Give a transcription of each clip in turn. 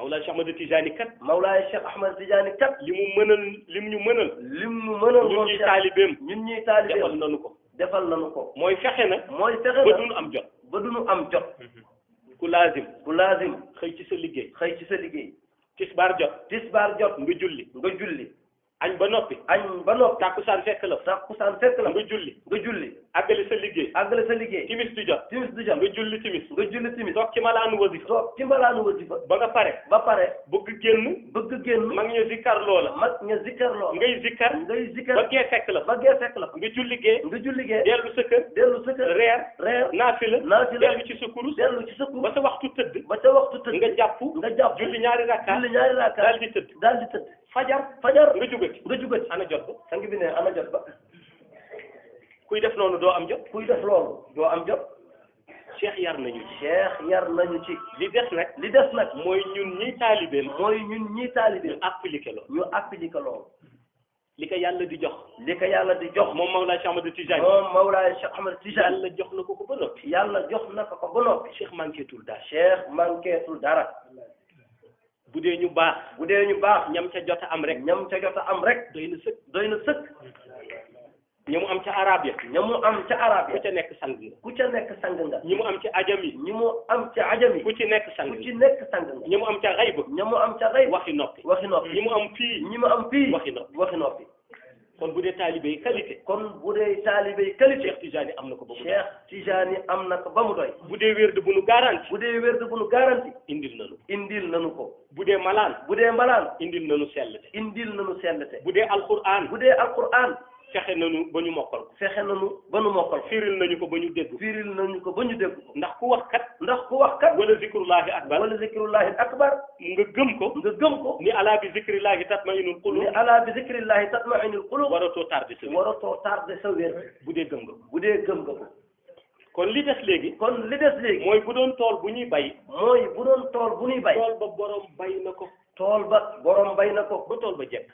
Mawlaay Cheikh Ahmad Tijaani kat Mawlaay Cheikh Ahmad Tijaani kat li mu ñu mënal moom ñuy taalibeem ñun ñuy taalibeem defal nañu ko defal nañu ko mooy fexe na ba duñu am jot ba duñu am jot ku laazim xëy ci sa liggéey tisbaar jot nga julli añ ba noppi takkusaan fekk la nga julli àggale sa liggéey timis di jot nga julli timis toog ci malaanu wasifa ba nga pare bëgg génn mag ña zikkar loola ngay zikkar ba gee fekk la nga julli gee dellu sa kër reer naafila dellu ci sa kurus ba sa waxtu tëdd nga jàpp julli ñaari rakka daal di tëdd fajar nga jugati ana jot ba sang bi ne ana jot ba kuy def noonu doo am jot Cheikh yar nañu ci li des nag mooy ñun ñi taalibeem ñu appliqué loolu li ko yàlla di jox moom Mawlaay Cheikh Ahmad Tijaani yàlla jox na ko ba noppi Cheikh manquétul dara bu dee ñu baax ñam ca jot a am rek doy na sëkk ñi mu am ca arab ya ku ca nekk sang nga ñi mu am ci ajam yi ku ci nekk sang nga ñi mu am ca xayb waxi noppi ñi mu am fii waxi noppi kon bu dee taalibe yi qualité Cheikh Tijaani am na ko ba mu doy bu dee wérde bu nu garanti indil nanu ko bu dee malaan indil nanu sellte bu dee alquran fexe nañu ba ñu mokkal ko firil nañu ko ba ñu dégg ndax ku wax kat wala zikrullahi akbar nga gëm ko ni ala bi zikrillahi tatma'innul qulub waratoo tardé sa wér bu dee gëm nga ko kon li des léegi mooy bu doon tool bu ñuy bay tool ba borom bay na ko ba tool ba jekk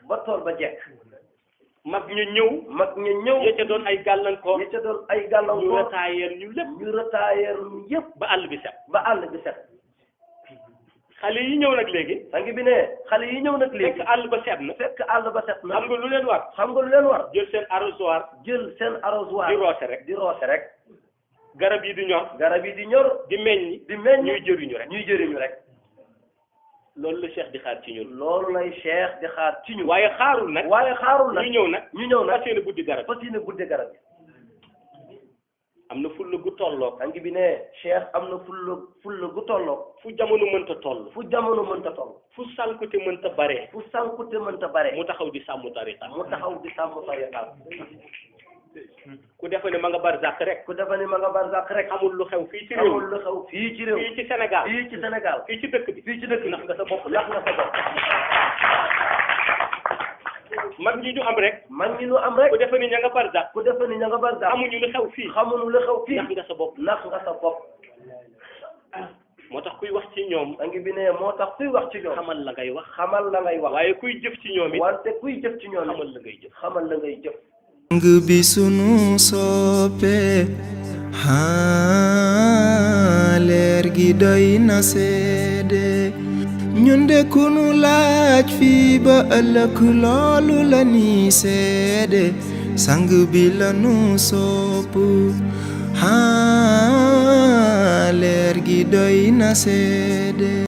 mag ñu ñëw ya ca doon ay gàllankoor ñu retaayeer ñu lépp ba àll bi set xale yi ñëw nag léegi fekk àll ba set na xam nga lu leen war jël seen arrosoir di roose rek garab yi di ñor di meññ ñuy jëriñu rek loolu la Cheikh di xaar ci ñun waaye xaarul nag ñu ñëw nag fas yéene buddi garab am na fulla gu tolloog angi bi ne Cheikh am na fulla gu tolloog fu jamono mënta toll fu sankute mënta bare mu taxaw di sàmm tariqa ku defe ne ma nga barzak rek xamul lu xew fii ci réew fii ci Sénégal fii ci dëkk bi ndax nga sa bopp mag ñi ñu am rek ku defe ni ña nga barzak xamuñu lu xew fii ndax nga sa bopp moo tax kuy wax ci ñoom xamal la ngay wax waaye kuy jëf ci ñoom it xamal la ngay jëf sang bi sunu soppe leer gi doy na seede ñun de kunu laaj fii ba ëllëg loolu la ni seede sang bi la nu sopp leer gi doy na seede